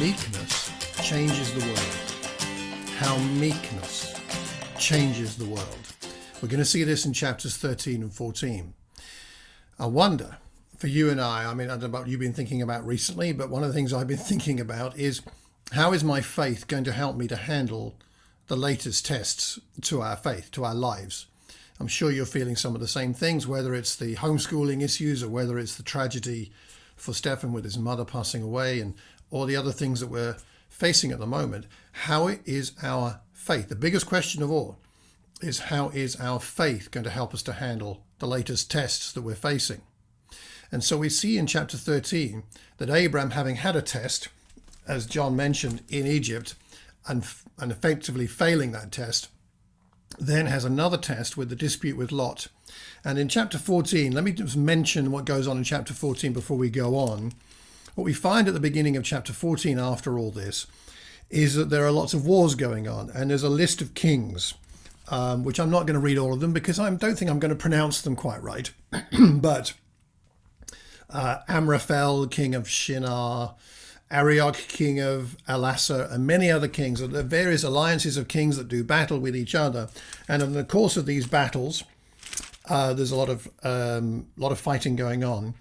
meekness changes the world. How meekness changes the world. We're going to see this in chapters 13 and 14. I wonder, for you and I mean, I don't know what you've been thinking about recently, but one of the things I've been thinking about is, how is my faith going to help me to handle the latest tests to our faith, to our lives? I'm sure you're feeling some of the same things, whether it's the homeschooling issues or whether it's the tragedy for Stephen with his mother passing away and all the other things that we're facing at the moment. How is our faith? The biggest question of all is, how is our faith going to help us to handle the latest tests that we're facing? And so we see in chapter 13 that Abram, having had a test, as John mentioned, in Egypt, and effectively failing that test, then has another test with the dispute with Lot. And in chapter 14, let me just mention what goes on in chapter 14 before we go on. What we find at the beginning of chapter 14 after all this is that there are lots of wars going on, and there's a list of kings, which I'm not going to read all of them because I don't think I'm going to pronounce them quite right. But Amraphel, king of Shinar, Arioch, king of Elasar, and many other kings. There are various alliances of kings that do battle with each other. And in the course of these battles, there's a lot of fighting going on.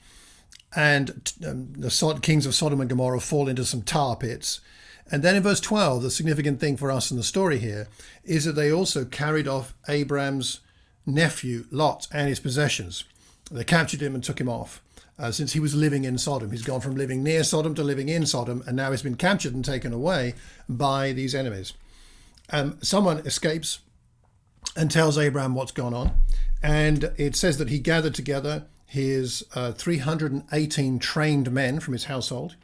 And the kings of Sodom and Gomorrah fall into some tar pits. And then in verse 12, the significant thing for us in the story here is that they also carried off Abram's nephew, Lot, and his possessions. They captured him and took him off. Since he was living in Sodom. He's gone from living near Sodom to living in Sodom, and now he's been captured and taken away by these enemies. Someone escapes and tells Abram what's gone on, and it says that he gathered together his 318 trained men from his household.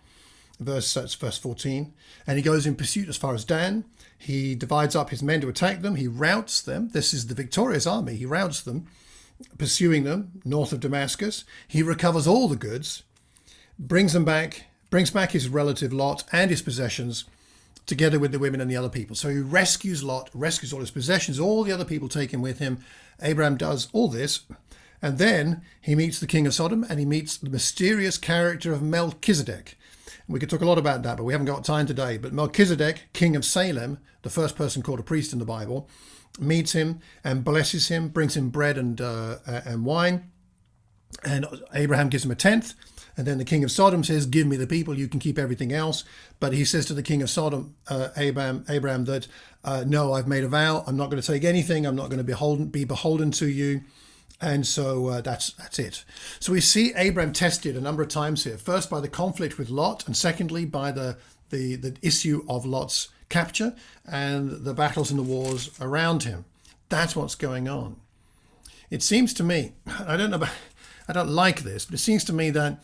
That's verse 14. And he goes in pursuit as far as Dan. He divides up his men to attack them. He routs them. This is the victorious army. He routs them, pursuing them north of Damascus. He recovers all the goods, brings back his relative Lot and his possessions, together with the women and the other people. So he rescues Lot, rescues all his possessions, all the other people taken with him. Abram does all this, and then he meets the king of Sodom, and he meets the mysterious character of Melchizedek. We could talk a lot about that, but we haven't got time today. But Melchizedek, king of Salem, the first person called a priest in the Bible, meets him and blesses him, brings him bread and wine, and Abraham gives him a tenth. And then the king of Sodom says, "Give me the people, you can keep everything else." But he says to the king of Sodom, Abraham, that no, I've made a vow, I'm not going to take anything, I'm not going to be beholden to you. And so that's it. So we see Abraham tested a number of times here, first by the conflict with Lot, and secondly by the issue of Lot's capture and the battles and the wars around him. That's what's going on. It seems to me, I don't like this, but it seems to me that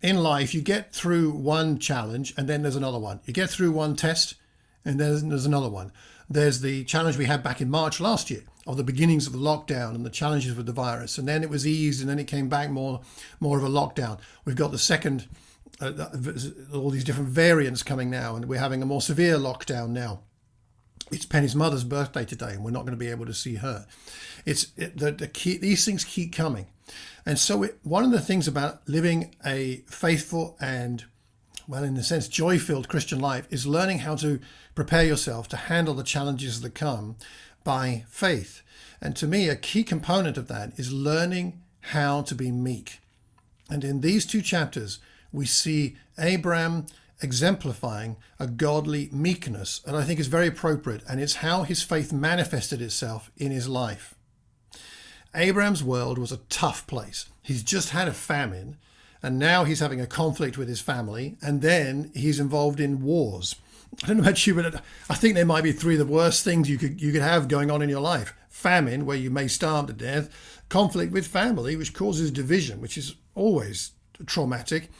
in life you get through one challenge and then there's another one. You get through one test and then there's another one. There's the challenge we had back in March last year of the beginnings of the lockdown and the challenges with the virus, and then it was eased, and then it came back more of a lockdown. We've got the second all these different variants coming now, and we're having a more severe lockdown now. It's Penny's mother's birthday today, and we're not going to be able to see her. These things keep coming. And so one of the things about living a faithful and, well, in a sense, joy-filled Christian life is learning how to prepare yourself to handle the challenges that come by faith. And to me, a key component of that is learning how to be meek. And in these two chapters, we see Abram exemplifying a godly meekness that I think is very appropriate, and it's how his faith manifested itself in his life. Abram's world was a tough place. He's just had a famine, and now he's having a conflict with his family, and then he's involved in wars. I don't know about you, but I think there might be three of the worst things you could have going on in your life. Famine, where you may starve to death. Conflict with family, which causes division, which is always traumatic.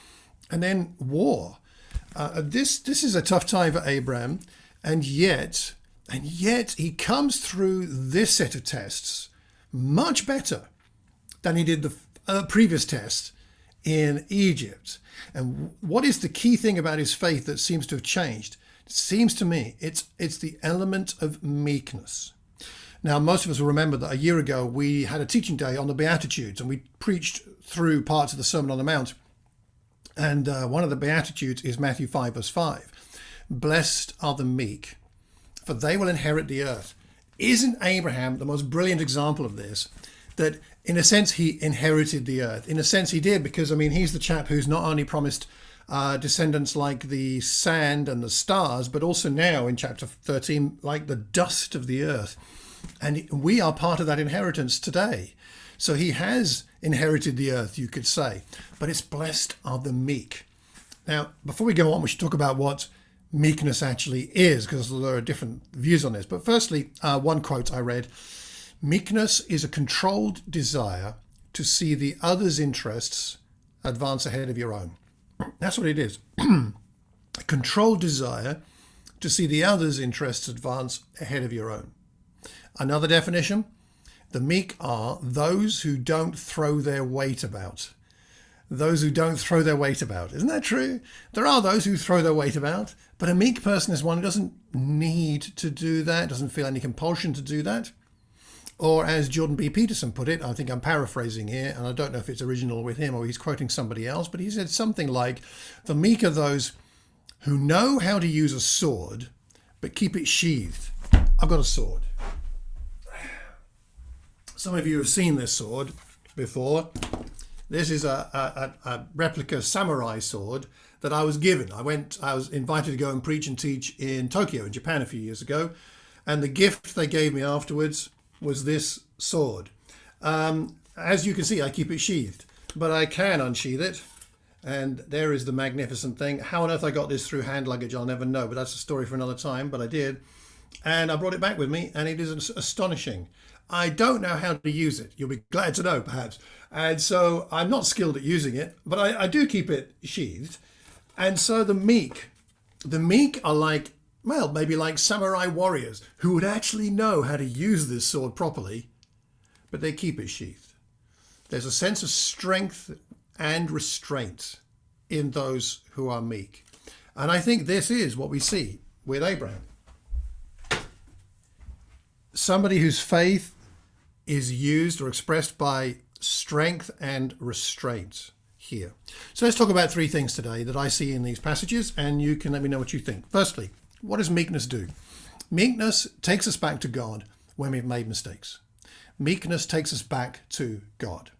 And then war. This is a tough time for Abram, and yet he comes through this set of tests much better than he did the previous test in Egypt. And what is the key thing about his faith that seems to have changed? It seems to me it's the element of meekness. Now, most of us will remember that a year ago we had a teaching day on the Beatitudes, and we preached through parts of the Sermon on the Mount. And one of the Beatitudes is Matthew 5, verse 5. Blessed are the meek, for they will inherit the earth. Isn't Abraham the most brilliant example of this? That in a sense he inherited the earth. In a sense he did, because I mean he's the chap who's not only promised descendants like the sand and the stars, but also now in chapter 13 like the dust of the earth. And we are part of that inheritance today. So he has inherited the earth, you could say. But it's blessed are the meek. Now, before we go on, we should talk about what meekness actually is, because there are different views on this. But firstly, one quote I read: meekness is a controlled desire to see the other's interests advance ahead of your own. That's what it is. A controlled desire to see the other's interests advance ahead of your own. Another definition: the meek are those who don't throw their weight about. Those who don't throw their weight about. Isn't that true? There are those who throw their weight about, but a meek person is one who doesn't need to do that, doesn't feel any compulsion to do that. Or as Jordan B. Peterson put it, I think I'm paraphrasing here, and I don't know if it's original with him or he's quoting somebody else, but he said something like, the meek are those who know how to use a sword, but keep it sheathed. I've got a sword. Some of you have seen this sword before. This is a replica samurai sword that I was given. I was invited to go and preach and teach in Tokyo in Japan a few years ago. And the gift they gave me afterwards was this sword. As you can see, I keep it sheathed, but I can unsheath it. And there is the magnificent thing. How on earth I got this through hand luggage, I'll never know, but that's a story for another time, but I did. And I brought it back with me, and it is astonishing. I don't know how to use it. You'll be glad to know, perhaps. And so I'm not skilled at using it, but I do keep it sheathed. And so the meek are like, well, maybe like samurai warriors who would actually know how to use this sword properly, but they keep it sheathed. There's a sense of strength and restraint in those who are meek. And I think this is what we see with Abraham. Somebody whose faith is used or expressed by strength and restraint here. So let's talk about three things today that I see in these passages, and you can let me know what you think. Firstly, what does meekness do? Meekness takes us back to God when we've made mistakes. Meekness takes us back to God.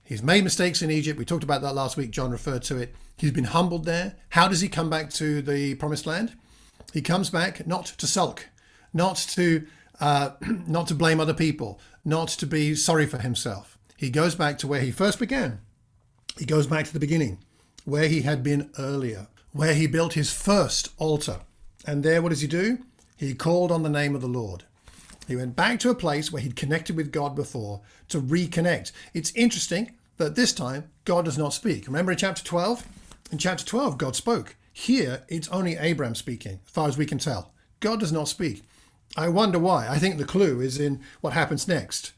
He's made mistakes in Egypt. We talked about that last week. John referred to it. He's been humbled there. How does he come back to the promised land? He comes back not to sulk, not to blame other people, not to be sorry for himself. He goes back to where he first began. He goes back to the beginning, where he had been earlier, where he built his first altar. And there, what does he do? He called on the name of the Lord. He went back to a place where he'd connected with God before to reconnect. It's interesting that this time God does not speak. Remember in chapter 12? In chapter 12, God spoke. Here, it's only Abram speaking, as far as we can tell. God does not speak. I wonder why. I think the clue is in what happens next.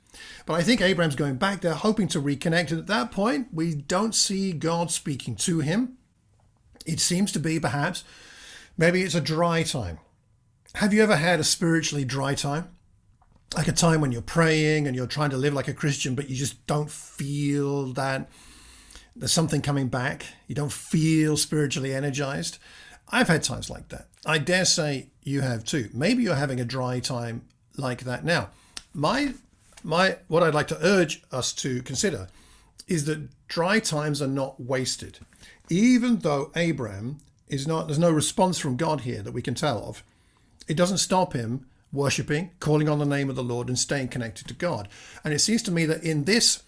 But I think Abraham's going back there hoping to reconnect. And at that point, we don't see God speaking to him. It seems to be perhaps, maybe it's a dry time. Have you ever had a spiritually dry time? Like a time when you're praying and you're trying to live like a Christian, but you just don't feel that there's something coming back. You don't feel spiritually energized. I've had times like that. I dare say you have too. Maybe you're having a dry time like that now. What I'd like to urge us to consider is that dry times are not wasted. Even though Abram there's no response from God here that we can tell of, it doesn't stop him worshipping, calling on the name of the Lord and staying connected to God. And it seems to me that in this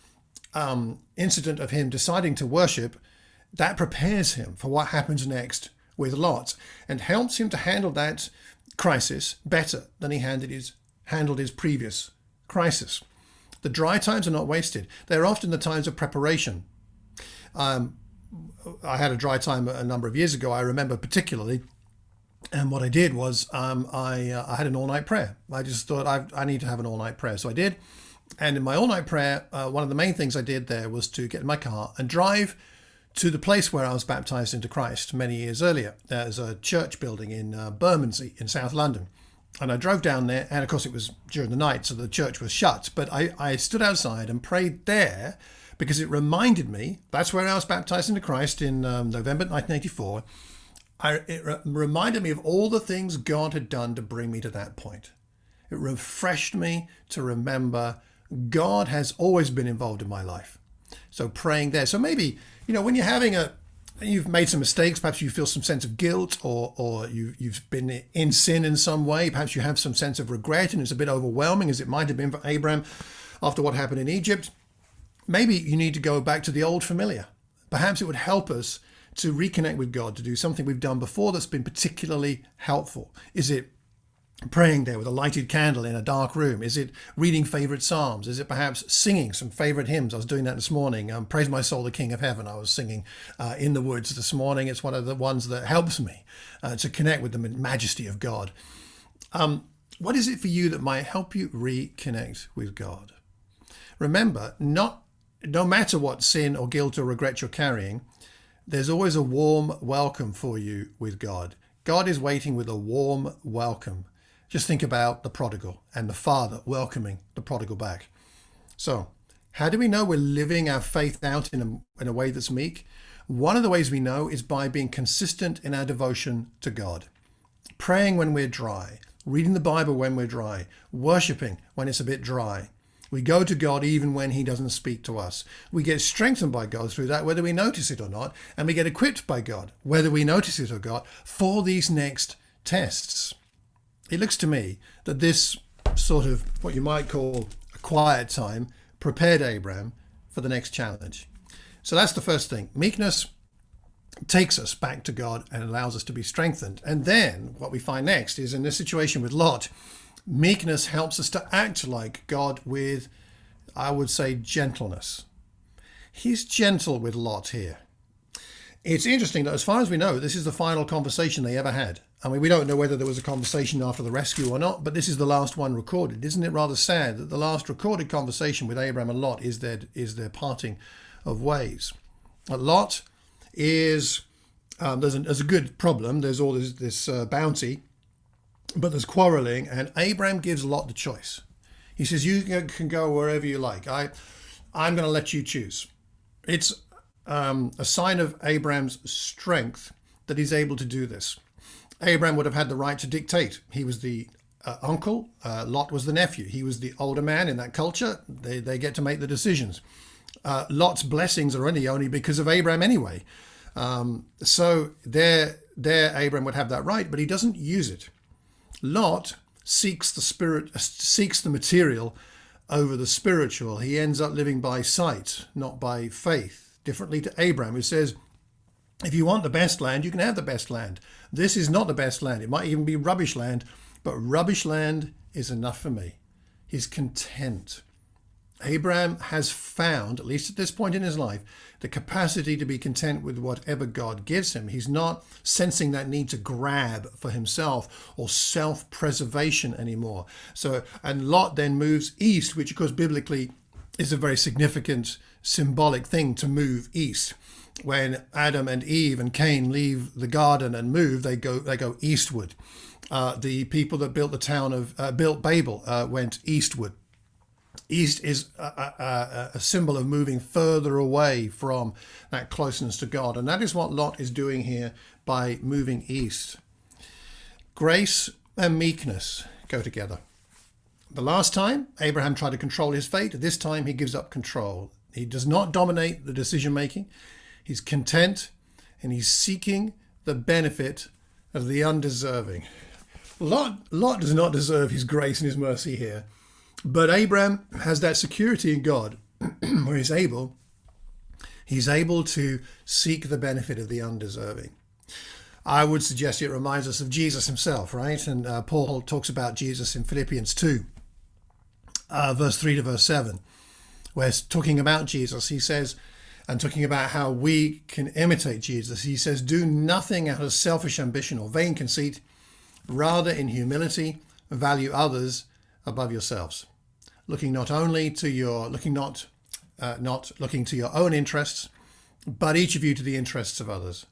incident of him deciding to worship, that prepares him for what happens next with Lot and helps him to handle that crisis better than he handled his previous crisis. The dry times are not wasted. They're often the times of preparation. I had a dry time a number of years ago, I remember particularly. And what I did was I had an all-night prayer. I just thought I need to have an all-night prayer. So I did. And in my all-night prayer, one of the main things I did there was to get in my car and drive to the place where I was baptized into Christ many years earlier. There's a church building in Bermondsey in South London. And I drove down there, and of course it was during the night, so the church was shut. But I stood outside and prayed there because it reminded me, that's where I was baptized into Christ in November 1984. It reminded me of all the things God had done to bring me to that point. It refreshed me to remember God has always been involved in my life. So praying there. So maybe, when you've made some mistakes, perhaps you feel some sense of guilt, or you've been in sin in some way. Perhaps you have some sense of regret and it's a bit overwhelming, as it might have been for Abram after what happened in Egypt. Maybe you need to go back to the old familiar. Perhaps it would help us to reconnect with God, to do something we've done before that's been particularly helpful. Is it praying there with a lighted candle in a dark room? Is it reading favorite psalms? Is it perhaps singing some favorite hymns? I was doing that this morning. Praise my soul, the King of Heaven. I was singing in the woods this morning. It's one of the ones that helps me to connect with the majesty of God. What is it for you that might help you reconnect with God? Remember, no matter what sin or guilt or regret you're carrying, there's always a warm welcome for you with God. God is waiting with a warm welcome. Just think about the prodigal and the father welcoming the prodigal back. So how do we know we're living our faith out in a way that's meek? One of the ways we know is by being consistent in our devotion to God. Praying when we're dry, reading the Bible when we're dry, worshiping when it's a bit dry. We go to God even when he doesn't speak to us. We get strengthened by God through that, whether we notice it or not, and we get equipped by God, whether we notice it or not, for these next tests. It looks to me that this sort of what you might call a quiet time prepared Abram for the next challenge. So that's the first thing. Meekness takes us back to God and allows us to be strengthened. And then what we find next is in this situation with Lot, meekness helps us to act like God with, I would say, gentleness. He's gentle with Lot here. It's interesting that as far as we know, this is the final conversation they ever had. I mean, we don't know whether there was a conversation after the rescue or not, but this is the last one recorded. Isn't it rather sad that the last recorded conversation with Abram and Lot is their parting of ways? Lot is, there's a good problem. There's all this bounty, but there's quarreling, and Abram gives Lot the choice. He says, you can go wherever you like. I'm going to let you choose. It's a sign of Abram's strength that he's able to do this. Abram would have had the right to dictate. He was the uncle. Lot was the nephew. He was the older man in that culture. They get to make the decisions. Lot's blessings are only because of Abram anyway. So there Abram would have that right, but he doesn't use it. Lot seeks the material over the spiritual. He ends up living by sight, not by faith, differently to Abram, who says, if you want the best land, you can have the best land. This is not the best land. It might even be rubbish land, but rubbish land is enough for me. He's content. Abram has found, at least at this point in his life, the capacity to be content with whatever God gives him. He's not sensing that need to grab for himself or self-preservation anymore. And Lot then moves east, which of course biblically is a very significant symbolic thing to move east. When Adam and Eve and Cain leave the garden and move, they go eastward. The people that built the town of built Babel went eastward. East is a symbol of moving further away from that closeness to God. And that is what Lot is doing here by moving east. Grace and meekness go together. The last time, Abraham tried to control his fate. This time, he gives up control. He does not dominate the decision-making. He's content, and he's seeking the benefit of the undeserving. Lot does not deserve his grace and his mercy here. But Abram has that security in God where he's able to seek the benefit of the undeserving. I would suggest it reminds us of Jesus himself, right? And Paul talks about Jesus in Philippians 2, verse 3 to verse 7, where talking about Jesus, he says, and talking about how we can imitate Jesus, he says, do nothing out of selfish ambition or vain conceit, rather in humility value others above yourselves, looking not to your own interests, but each of you to the interests of others.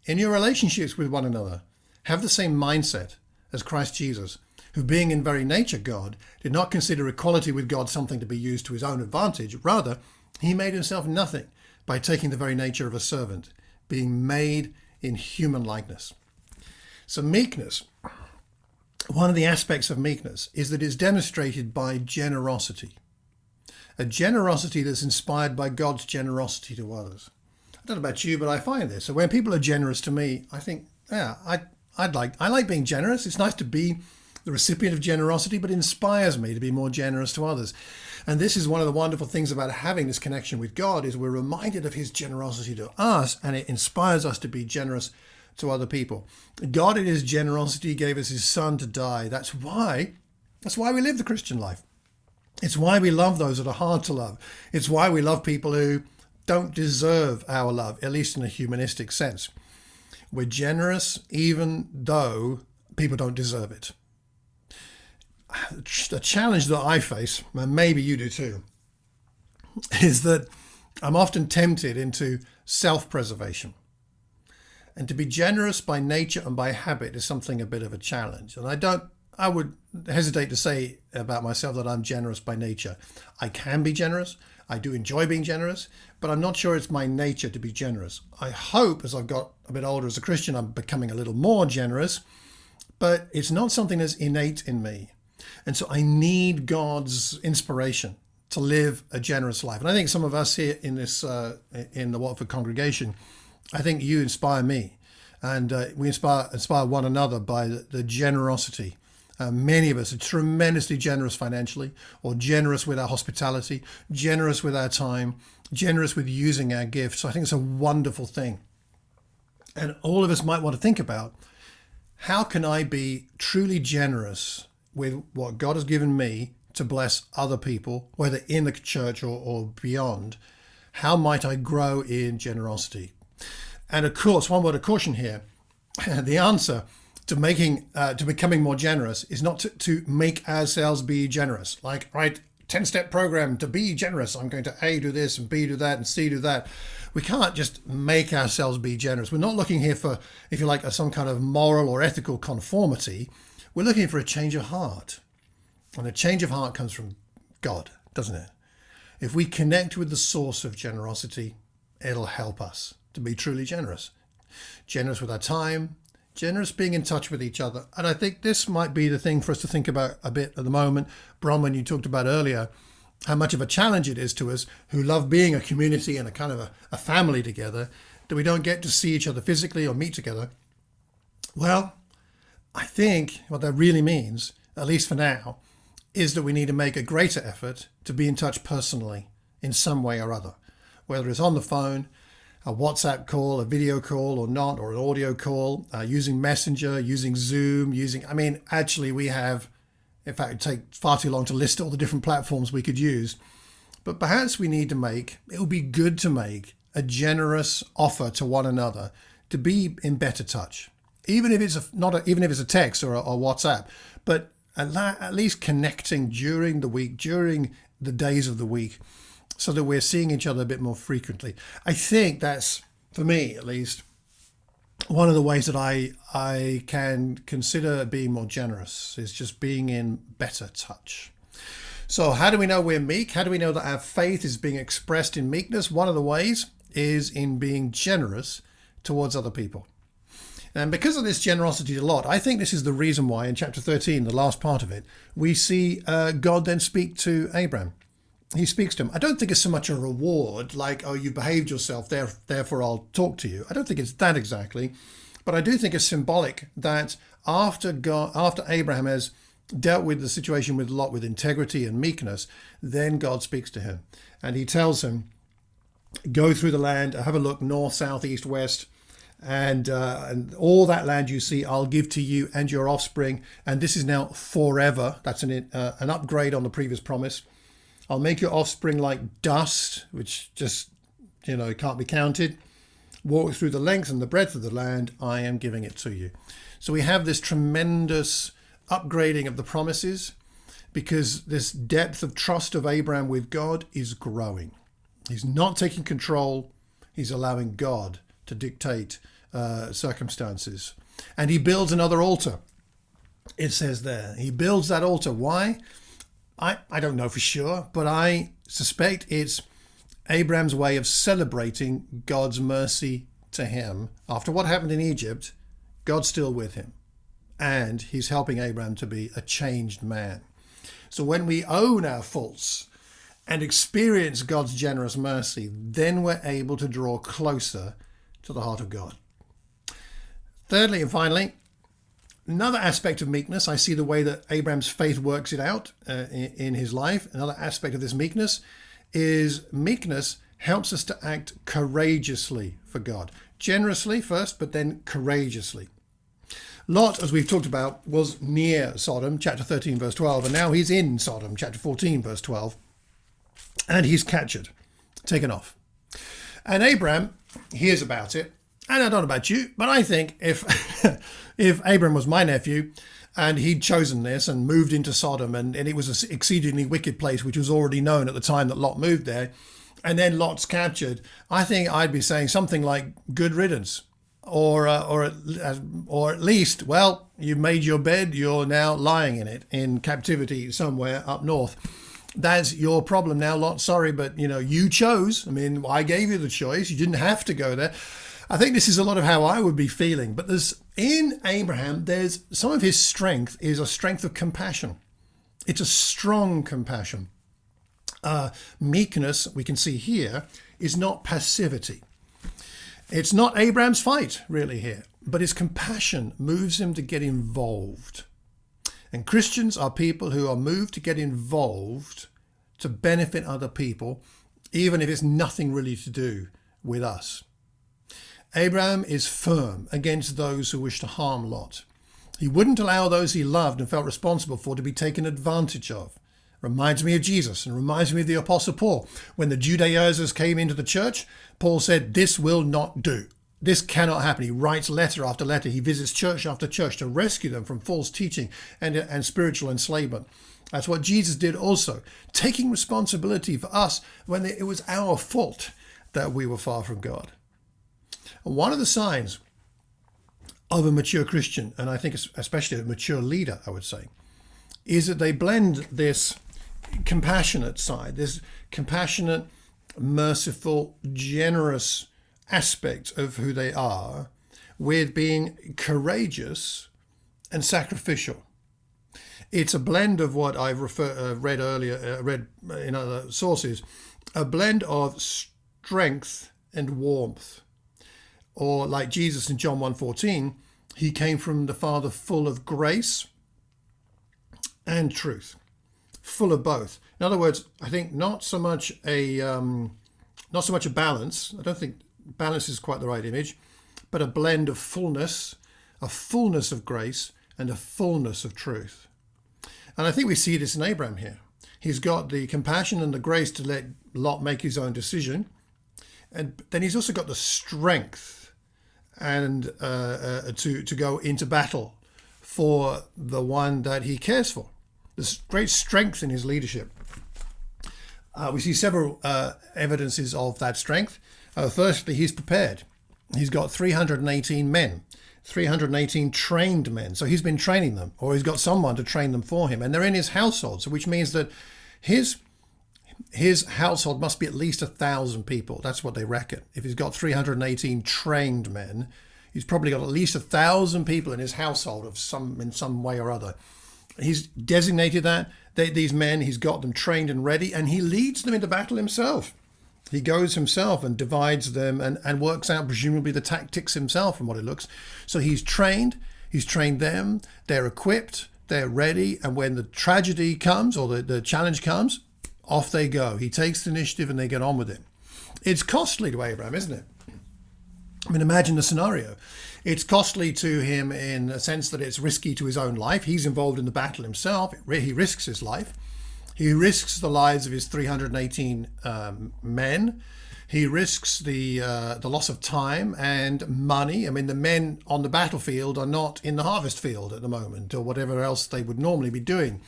In your relationships with one another, have the same mindset as Christ Jesus, who being in very nature God, did not consider equality with God something to be used to his own advantage. Rather, he made himself nothing by taking the very nature of a servant, being made in human likeness. So meekness, one of the aspects of meekness is that it's demonstrated by generosity. A generosity that's inspired by God's generosity to others. I don't know about you, but I find this. So when people are generous to me, I think, yeah, I like being generous. It's nice to be the recipient of generosity, but it inspires me to be more generous to others. And this is one of the wonderful things about having this connection with God, is we're reminded of his generosity to us, and it inspires us to be generous to other people. God in his generosity gave us his son to die. That's why we live the Christian life. It's why we love those that are hard to love. It's why we love people who don't deserve our love, at least in a humanistic sense. We're generous even though people don't deserve it. The challenge that I face, and maybe you do too, is that I'm often tempted into self-preservation. And to be generous by nature and by habit is something a bit of a challenge. And I would hesitate to say about myself that I'm generous by nature. I can be generous. I do enjoy being generous, but I'm not sure it's my nature to be generous. I hope as I've got a bit older as a Christian, I'm becoming a little more generous, but it's not something that's innate in me. And so I need God's inspiration to live a generous life. And I think some of us here in the Watford congregation, I think you inspire me, and we inspire one another by the generosity. Many of us are tremendously generous financially, or generous with our hospitality, generous with our time, generous with using our gifts. So I think it's a wonderful thing. And all of us might want to think about, how can I be truly generous with what God has given me to bless other people, whether in the church or beyond? How might I grow in generosity? And of course, one word of caution here, the answer to becoming more generous is not to make ourselves be generous. Like, right, 10-step program to be generous. I'm going to A, do this, and B, do that, and C, do that. We can't just make ourselves be generous. We're not looking here for, if you like, some kind of moral or ethical conformity. We're looking for a change of heart. And a change of heart comes from God, doesn't it? If we connect with the source of generosity, it'll help us to be truly generous. Generous with our time, generous being in touch with each other. And I think this might be the thing for us to think about a bit at the moment. Bronwyn, you talked about earlier how much of a challenge it is to us who love being a community and a kind of a family together, that we don't get to see each other physically or meet together. Well, I think what that really means, at least for now, is that we need to make a greater effort to be in touch personally in some way or other, whether it's on the phone, a WhatsApp call, a video call or not, or an audio call, using Messenger, using Zoom, actually we have, in fact, it'd take far too long to list all the different platforms we could use. But perhaps we need to it would be good to make a generous offer to one another to be in better touch, even if it's a text or a WhatsApp, but at least connecting during the week, during the days of the week, so that we're seeing each other a bit more frequently. I think that's, for me at least, one of the ways that I can consider being more generous, is just being in better touch. So how do we know we're meek? How do we know that our faith is being expressed in meekness? One of the ways is in being generous towards other people. And because of this generosity a lot, I think this is the reason why in chapter 13, the last part of it, we see God then speak to Abram. He speaks to him. I don't think it's so much a reward, like, oh, you behaved yourself, therefore I'll talk to you. I don't think it's that exactly. But I do think it's symbolic that after Abraham has dealt with the situation with Lot with integrity and meekness, then God speaks to him. And he tells him, go through the land, have a look, north, south, east, west, and all that land you see, I'll give to you and your offspring. And this is now forever. That's an upgrade on the previous promise. I'll make your offspring like dust, which just, can't be counted. Walk through the length and the breadth of the land. I am giving it to you. So we have this tremendous upgrading of the promises, because this depth of trust of Abraham with God is growing. He's not taking control. He's allowing God to dictate circumstances. And he builds another altar. It says there, he builds that altar. Why? I don't know for sure, but I suspect it's Abraham's way of celebrating God's mercy to him. After what happened in Egypt, God's still with him. and he's helping Abram to be a changed man. So when we own our faults and experience God's generous mercy, then we're able to draw closer to the heart of God. Thirdly and finally, another aspect of meekness, I see the way that Abraham's faith works it out in his life. Another aspect of this meekness helps us to act courageously for God. Generously first, but then courageously. Lot, as we've talked about, was near Sodom, chapter 13, verse 12, and now he's in Sodom, chapter 14, verse 12, and he's captured, taken off. And Abram hears about it, and I don't know about you, but I think if if Abram was my nephew and he'd chosen this and moved into Sodom, and it was an exceedingly wicked place, which was already known at the time that Lot moved there, and then Lot's captured, I think I'd be saying something like good riddance, or at least, well, you've made your bed, you're now lying in it in captivity somewhere up north. That's your problem now, Lot. Sorry, but you chose. I mean, I gave you the choice. You didn't have to go there. I think this is a lot of how I would be feeling. But in Abraham, there's some of his strength is a strength of compassion. It's a strong compassion. Meekness, we can see here, is not passivity. It's not Abraham's fight, really, here, but his compassion moves him to get involved. And Christians are people who are moved to get involved to benefit other people, even if it's nothing really to do with us. Abraham is firm against those who wish to harm Lot. He wouldn't allow those he loved and felt responsible for to be taken advantage of. Reminds me of Jesus and reminds me of the Apostle Paul. When the Judaizers came into the church, Paul said, this will not do. This cannot happen. He writes letter after letter. He visits church after church to rescue them from false teaching and spiritual enslavement. That's what Jesus did also, taking responsibility for us when it was our fault that we were far from God. And one of the signs of a mature Christian, and I think especially a mature leader, I would say, is that they blend this compassionate side, this compassionate, merciful, generous aspect of who they are, with being courageous and sacrificial. It's a blend of what I've read in other sources, a blend of strength and warmth. Or like Jesus in John 1:14, he came from the Father full of grace and truth, full of both. In other words, I think not so much a balance. I don't think balance is quite the right image, but a blend of fullness, a fullness of grace and a fullness of truth. And I think we see this in Abram here. He's got the compassion and the grace to let Lot make his own decision, and then he's also got the strength and to go into battle for the one that he cares for. There's great strength in his leadership. We see several evidences of that strength. Firstly, he's prepared. He's got 318 men, 318 trained men. So he's been training them, or he's got someone to train them for him. And they're in his household, so which means that his household must be at least 1,000 people. That's what they reckon. If he's got 318 trained men, he's probably got at least 1,000 people in his household in some way or other. He's designated these men, he's got them trained and ready, and he leads them into battle himself. He goes himself and divides them and works out presumably the tactics himself from what it looks. So he's trained them, they're equipped, they're ready, and when the tragedy comes or the challenge comes, off they go. He takes the initiative and they get on with it. It's costly to Abraham, isn't it? I mean, imagine the scenario. It's costly to him in a sense that it's risky to his own life. He's involved in the battle himself. He risks his life. He risks the lives of his 318 men. He risks the loss of time and money. I mean, the men on the battlefield are not in the harvest field at the moment or whatever else they would normally be doing.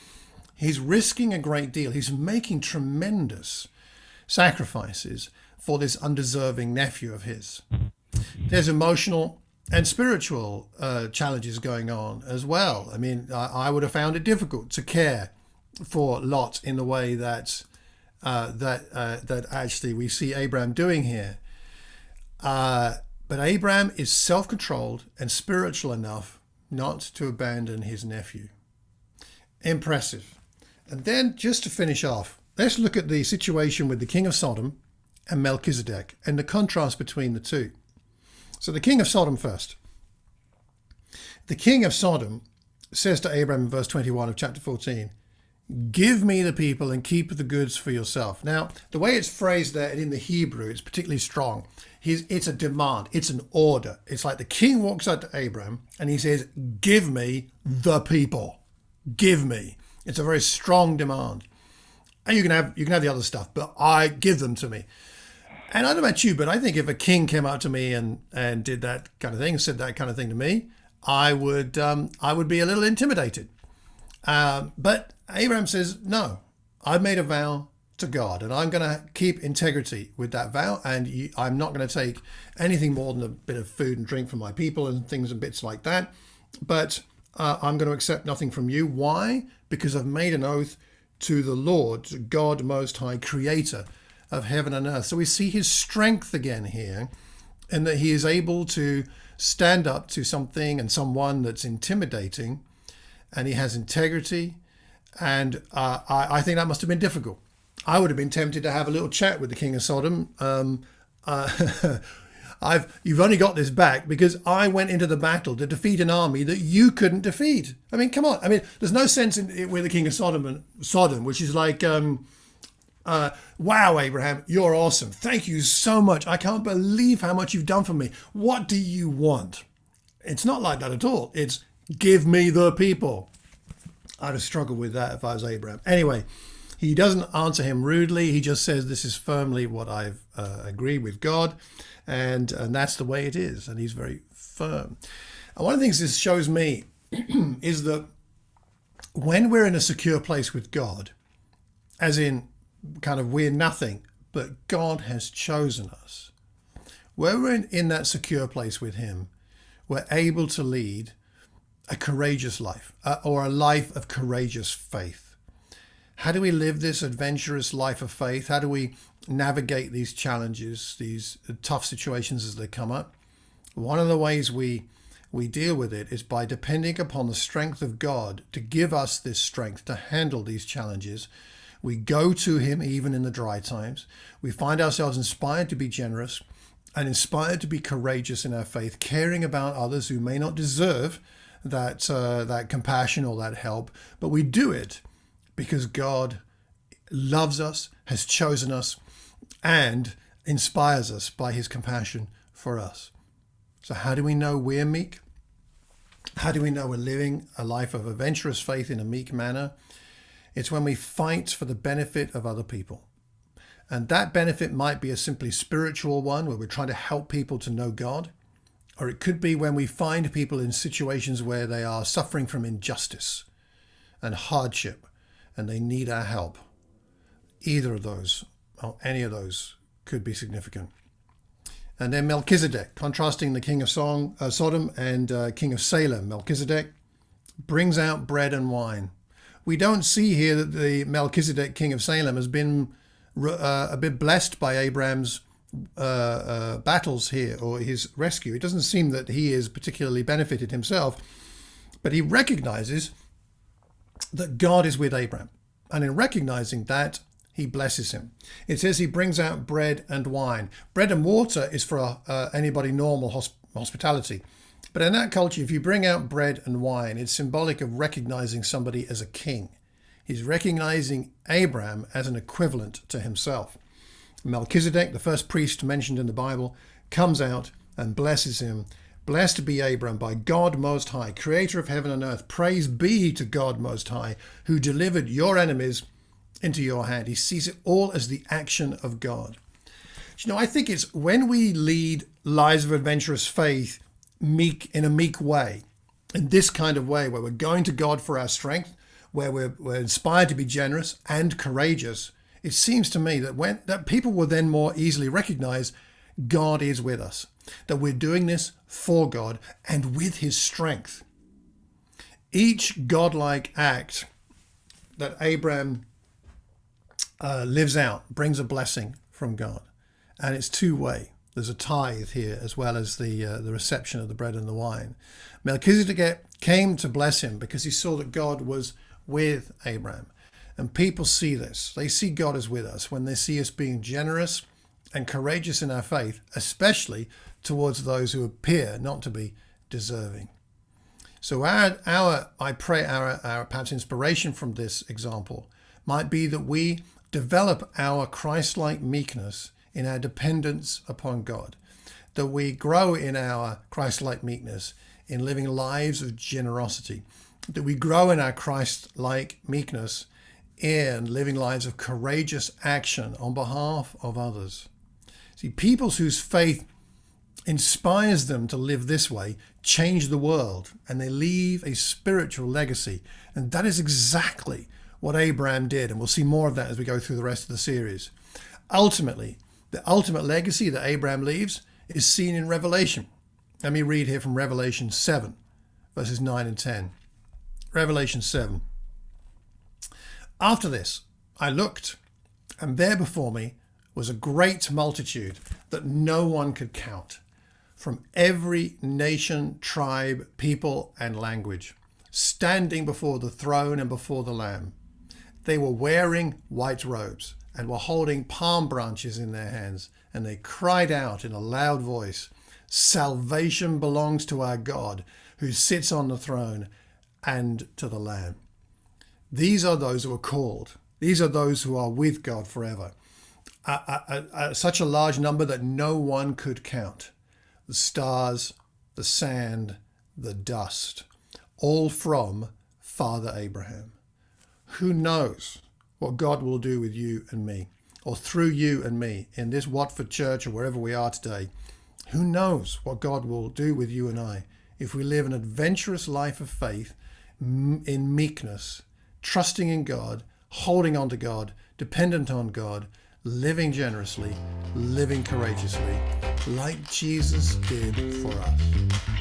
He's risking a great deal. He's making tremendous sacrifices for this undeserving nephew of his. There's emotional and spiritual challenges going on as well. I mean, I would have found it difficult to care for Lot in the way that actually we see Abram doing here. But Abram is self-controlled and spiritual enough not to abandon his nephew. Impressive. And then just to finish off, let's look at the situation with the king of Sodom and Melchizedek and the contrast between the two. So the king of Sodom first. The king of Sodom says to Abram in verse 21 of chapter 14, give me the people and keep the goods for yourself. Now, the way it's phrased there in the Hebrew, it's particularly strong. It's a demand. It's an order. It's like the king walks out to Abram and he says, give me the people. Give me. It's a very strong demand. And you can have the other stuff, but I give them to me. And I don't know about you, but I think if a king came up to me and did that kind of thing, said that kind of thing to me, I would be a little intimidated. But Abraham says, no, I've made a vow to God and I'm going to keep integrity with that vow. And I'm not going to take anything more than a bit of food and drink from my people and things and bits like that. But I'm going to accept nothing from you. Why? Because I've made an oath to the Lord, to God Most High, creator of heaven and earth. So we see his strength again here, and that he is able to stand up to something and someone that's intimidating, and he has integrity. And I think that must have been difficult. I would have been tempted to have a little chat with the king of Sodom. You've only got this back because I went into the battle to defeat an army that you couldn't defeat. I mean, come on. I mean, there's no sense in it with the king of Sodom, which is like, wow, Abraham, you're awesome. Thank you so much. I can't believe how much you've done for me. What do you want? It's not like that at all. It's give me the people. I'd have struggled with that if I was Abraham. Anyway, he doesn't answer him rudely. He just says, this is firmly what I've agreed with God. And that's the way it is. And he's very firm. And one of the things this shows me is that when we're in a secure place with God, as in kind of we're nothing, but God has chosen us, where we're in that secure place with him, we're able to lead a courageous life, or a life of courageous faith. How do we live this adventurous life of faith? How do we navigate these challenges, these tough situations as they come up? One of the ways we deal with it is by depending upon the strength of God to give us this strength to handle these challenges. We go to him even in the dry times. We find ourselves inspired to be generous and inspired to be courageous in our faith, caring about others who may not deserve that compassion or that help, but we do it because God loves us, has chosen us, and inspires us by his compassion for us. So how do we know we're meek? How do we know we're living a life of adventurous faith in a meek manner? It's when we fight for the benefit of other people. And that benefit might be a simply spiritual one, where we're trying to help people to know God. Or it could be when we find people in situations where they are suffering from injustice and hardship, and they need our help. Either of those, or any of those, could be significant. And then Melchizedek, contrasting the king of Sodom and king of Salem. Melchizedek brings out bread and wine. We don't see here that the Melchizedek, king of Salem, has been a bit blessed by Abraham's battles here, or his rescue. It doesn't seem that he is particularly benefited himself, but he recognizes that God is with Abraham. And in recognizing that, he blesses him. It says he brings out bread and wine. Bread and water is for anybody normal hospitality. But in that culture, if you bring out bread and wine, it's symbolic of recognizing somebody as a king. He's recognizing Abraham as an equivalent to himself. Melchizedek, the first priest mentioned in the Bible, comes out and blesses him. Blessed be Abram by God Most High, creator of heaven and earth. Praise be to God Most High, who delivered your enemies into your hand. He sees it all as the action of God. You know, I think it's when we lead lives of adventurous faith meek, in a meek way, in this kind of way, where we're going to God for our strength, where we're inspired to be generous and courageous, it seems to me that people will then more easily recognize God is with us, that we're doing this for God and with his strength. Each godlike act that Abram lives out brings a blessing from God, and it's two-way. There's a tithe here as well as the reception of the bread and the wine. Melchizedek came to bless him because he saw that God was with Abram. And people see this. They see God is with us when they see us being generous and courageous in our faith, especially towards those who appear not to be deserving. So I pray our perhaps inspiration from this example might be that we develop our Christ-like meekness in our dependence upon God, that we grow in our Christ-like meekness in living lives of generosity, that we grow in our Christ-like meekness in living lives of courageous action on behalf of others. See, people whose faith inspires them to live this way change the world, and they leave a spiritual legacy. And that is exactly what Abram did, and we'll see more of that as we go through the rest of the series. Ultimately, the ultimate legacy that Abram leaves is seen in Revelation. Let me read here from Revelation 7, verses 9 and 10. Revelation 7. After this, I looked, and there before me was a great multitude that no one could count, from every nation, tribe, people, and language, standing before the throne and before the Lamb. They were wearing white robes and were holding palm branches in their hands, and they cried out in a loud voice, "Salvation belongs to our God, who sits on the throne, and to the Lamb." These are those who are called. These are those who are with God forever. Such a large number that no one could count. The stars, the sand, the dust, all from Father Abraham. Who knows what God will do with you and me, or through you and me in this Watford church or wherever we are today? Who knows what God will do with you and I if we live an adventurous life of faith in meekness, trusting in God, holding on to God, dependent on God, living generously, living courageously, like Jesus did for us.